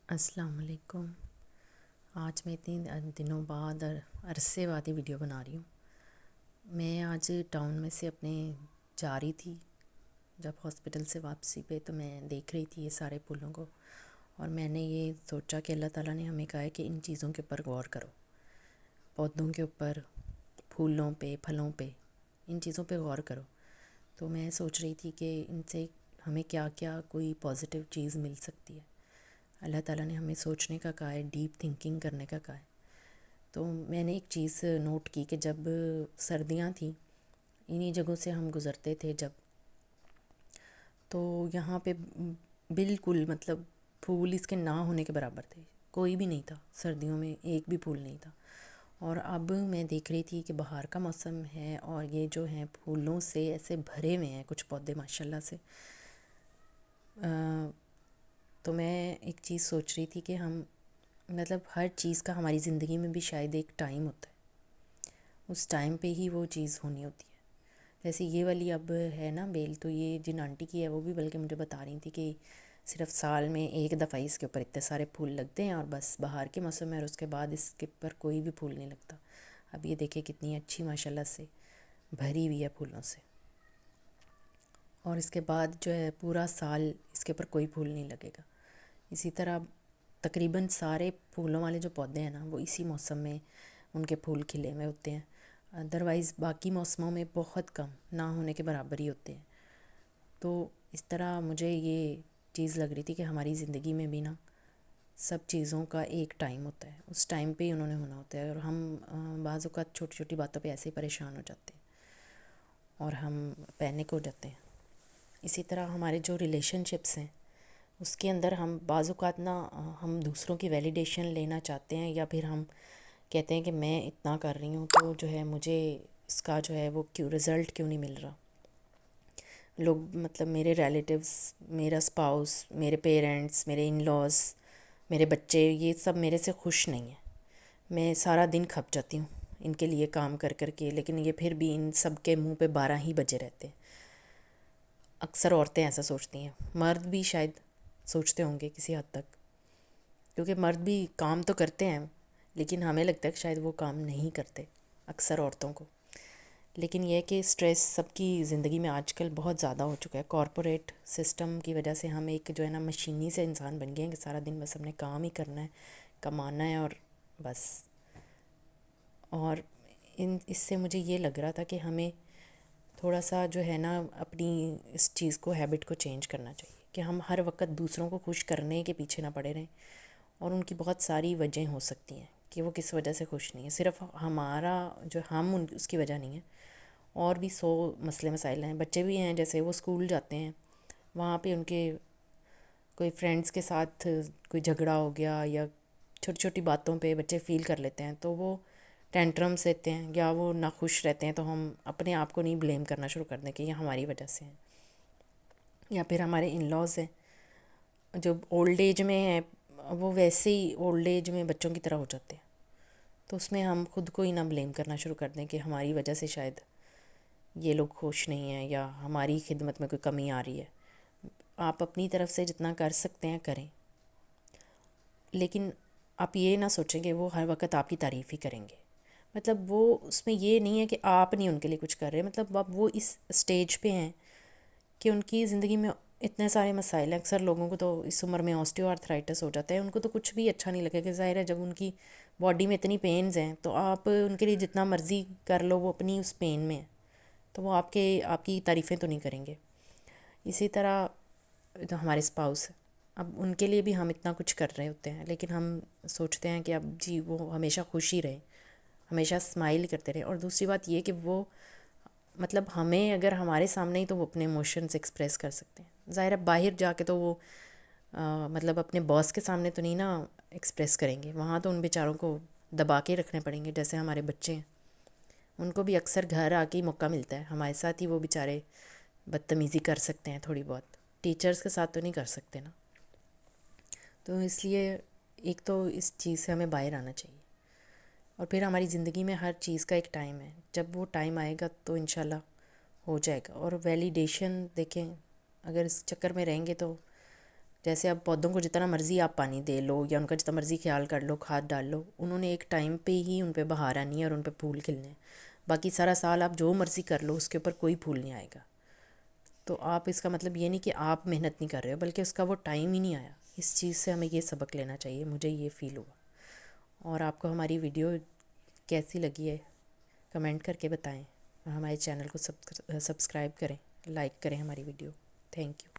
السلام علیکم۔ آج میں اتنی دنوں بعد عرصے بعد ہی ویڈیو بنا رہی ہوں۔ میں آج ٹاؤن میں سے اپنے جا رہی تھی، جب ہاسپٹل سے واپسی پہ تو میں دیکھ رہی تھی یہ سارے پھولوں کو، اور میں نے یہ سوچا کہ اللہ تعالیٰ نے ہمیں کہا ہے کہ ان چیزوں کے اوپر غور کرو، پودوں کے اوپر، پھولوں پہ، پھلوں پہ، ان چیزوں پہ غور کرو۔ تو میں سوچ رہی تھی کہ ان سے ہمیں کیا کیا کوئی پازیٹیو چیز مل سکتی ہے۔ اللہ تعالیٰ نے ہمیں سوچنے کا کہا ہے، ڈیپ تھنکنگ کرنے کا کہا ہے۔ تو میں نے ایک چیز نوٹ کی کہ جب سردیاں تھیں، انہی جگہوں سے ہم گزرتے تھے جب، تو یہاں پہ بالکل پھول اس کے نہ ہونے کے برابر تھے، کوئی بھی نہیں تھا، سردیوں میں ایک بھی پھول نہیں تھا۔ اور اب میں دیکھ رہی تھی کہ بہار کا موسم ہے اور یہ جو ہیں پھولوں سے ایسے بھرے ہوئے ہیں کچھ پودے ماشاءاللہ سے۔ تو میں ایک چیز سوچ رہی تھی کہ ہم ہر چیز کا ہماری زندگی میں بھی شاید ایک ٹائم ہوتا ہے، اس ٹائم پہ ہی وہ چیز ہونی ہوتی ہے۔ جیسے یہ والی اب ہے نا بیل، تو یہ جن آنٹی کی ہے وہ بھی بلکہ مجھے بتا رہی تھی کہ صرف سال میں ایک دفعہ اس کے اوپر اتنے سارے پھول لگتے ہیں، اور بس بہار کے موسم میں، اور اس کے بعد اس کے اوپر کوئی بھی پھول نہیں لگتا۔ اب یہ دیکھیں کتنی اچھی ماشاءاللہ سے بھری ہوئی ہے پھولوں سے، اور اس کے بعد جو ہے پورا سال اس کے اوپر کوئی پھول نہیں لگے گا۔ اسی طرح تقریباً سارے پھولوں والے جو پودے ہیں نا وہ اسی موسم میں ان کے پھول کھلے ہوئے ہوتے ہیں، ادروائز باقی موسموں میں بہت کم، نہ ہونے کے برابر ہی ہوتے ہیں۔ تو اس طرح مجھے یہ چیز لگ رہی تھی کہ ہماری زندگی میں بھی نا سب چیزوں کا ایک ٹائم ہوتا ہے، اس ٹائم پہ ہی انہوں نے ہونا ہوتا ہے، اور ہم بعض اوقات چھوٹی چھوٹی باتوں پہ ایسے ہی پریشان ہو جاتے ہیں اور ہم پینک ہو جاتے ہیں۔ اسی طرح ہمارے جو ریلیشن شپس ہیں اس کے اندر ہم بعض اوقات نا ہم دوسروں کی ویلیڈیشن لینا چاہتے ہیں، یا پھر ہم کہتے ہیں کہ میں اتنا کر رہی ہوں تو جو ہے مجھے اس کا جو ہے وہ رزلٹ کیوں نہیں مل رہا۔ لوگ میرے ریلیٹیوز، میرا اسپاؤس، میرے پیرنٹس، میرے ان لاز، میرے بچے، یہ سب میرے سے خوش نہیں ہیں۔ میں سارا دن کھپ جاتی ہوں ان کے لیے کام کر کر کے، لیکن یہ پھر بھی ان سب کے منہ پہ 12 ہی بجے رہتے ہیں۔ اکثر عورتیں ایسا سوچتی ہیں، مرد بھی شاید سوچتے ہوں گے کسی حد تک، کیونکہ مرد بھی کام تو کرتے ہیں، لیکن ہمیں لگتا ہے کہ شاید وہ کام نہیں کرتے اکثر عورتوں کو۔ لیکن یہ کہ سٹریس سب کی زندگی میں آج کل بہت زیادہ ہو چکا ہے، کارپوریٹ سسٹم کی وجہ سے ہم ایک جو ہے نا مشینی سے انسان بن گئے ہیں کہ سارا دن بس ہم نے کام ہی کرنا ہے، کمانا ہے، اور بس۔ اور اس سے مجھے یہ لگ رہا تھا کہ ہمیں تھوڑا سا جو ہے نا اپنی اس چیز کو، ہیبٹ کو چینج کرنا چاہیے کہ ہم ہر وقت دوسروں کو خوش کرنے کے پیچھے نہ پڑے رہیں، اور ان کی بہت ساری وجہیں ہو سکتی ہیں کہ وہ کس وجہ سے خوش نہیں ہیں، صرف ہمارا جو ہم اس کی وجہ نہیں ہے، اور بھی 100 مسئلے مسائل ہیں۔ بچے بھی ہیں، جیسے وہ اسکول جاتے ہیں، وہاں پہ ان کے کوئی فرینڈس کے ساتھ کوئی جھگڑا ہو گیا، یا چھوٹی چھوٹی باتوں پہ بچے فیل کر لیتے ہیں تو وہ ٹینٹرمس دیتے ہیں، یا وہ ناخوش رہتے ہیں، تو ہم اپنے آپ کو نہیں بلیم کرنا شروع کر دیں کہ یہ ہماری وجہ سے ہیں۔ یا پھر ہمارے ان لاز ہیں جو اولڈ ایج میں ہیں، وہ ویسے ہی اولڈ ایج میں بچوں کی طرح ہو جاتے ہیں، تو اس میں ہم خود کو ہی نہ بلیم کرنا شروع کر دیں کہ ہماری وجہ سے شاید یہ لوگ خوش نہیں ہیں، یا ہماری خدمت میں کوئی کمی آ رہی ہے۔ آپ اپنی طرف سے جتنا کر سکتے ہیں کریں، لیکن آپ یہ نہ سوچیں کہ وہ ہر وقت آپ کی تعریف ہی کریں گے۔ وہ اس میں یہ نہیں ہے کہ آپ نہیں ان کے لیے کچھ کر رہے، اب وہ اس سٹیج پہ ہیں کہ ان کی زندگی میں اتنے سارے مسائل ہیں۔ اکثر لوگوں کو تو اس عمر میں آسٹیو آرتھرائٹس ہو جاتا ہے، ان کو تو کچھ بھی اچھا نہیں لگے کہ ظاہر ہے جب ان کی باڈی میں اتنی پینز ہیں تو آپ ان کے لیے جتنا مرضی کر لو، وہ اپنی اس پین میں ہیں، تو وہ آپ کی تعریفیں تو نہیں کریں گے۔ اسی طرح تو ہمارے اسپاؤس، اب ان کے لیے بھی ہم اتنا کچھ کر رہے ہوتے ہیں، لیکن ہم سوچتے ہیں کہ اب جی وہ ہمیشہ خوش ہی رہے، ہمیشہ اسمائل کرتے رہے۔ اور دوسری بات یہ کہ وہ ہمیں اگر ہمارے سامنے ہی تو وہ اپنے ایموشنز ایکسپریس کر سکتے ہیں، ظاہر ہے باہر جا کے تو وہ اپنے باس کے سامنے تو نہیں نا ایکسپریس کریں گے، وہاں تو ان بیچاروں کو دبا کے رکھنے پڑیں گے، جیسے ہمارے بچے ہیں، ان کو بھی اکثر گھر آ کے ہی موقع ملتا ہے، ہمارے ساتھ ہی وہ بیچارے بدتمیزی کر سکتے ہیں تھوڑی بہت، ٹیچرز کے ساتھ تو نہیں کر سکتے نا۔ تو اس لیے ایک تو اس چیز سے ہمیں باہر آنا چاہیے، اور پھر ہماری زندگی میں ہر چیز کا ایک ٹائم ہے، جب وہ ٹائم آئے گا تو انشاءاللہ ہو جائے گا۔ اور ویلیڈیشن دیکھیں، اگر اس چکر میں رہیں گے تو جیسے اب پودوں کو جتنا مرضی آپ پانی دے لو یا ان کا جتنا مرضی خیال کر لو، کھاد ڈال لو، انہوں نے ایک ٹائم پہ ہی ان پہ بہار آنی ہے اور ان پہ پھول کھلنے ہیں. باقی سارا سال آپ جو مرضی کر لو اس کے اوپر کوئی پھول نہیں آئے گا. تو آپ اس کا مطلب یہ نہیں کہ آپ محنت نہیں کر رہے ہو، بلکہ اس کا وہ ٹائم ہی نہیں آیا. اس چیز سے ہمیں یہ سبق لینا چاہیے، مجھے یہ فیل ہوا. اور آپ کو ہماری ویڈیو کیسی لگی ہے کمنٹ کر کے بتائیں، اور ہمارے چینل کو سبسکرائب کریں، لائک کریں ہماری ویڈیو. Thank you.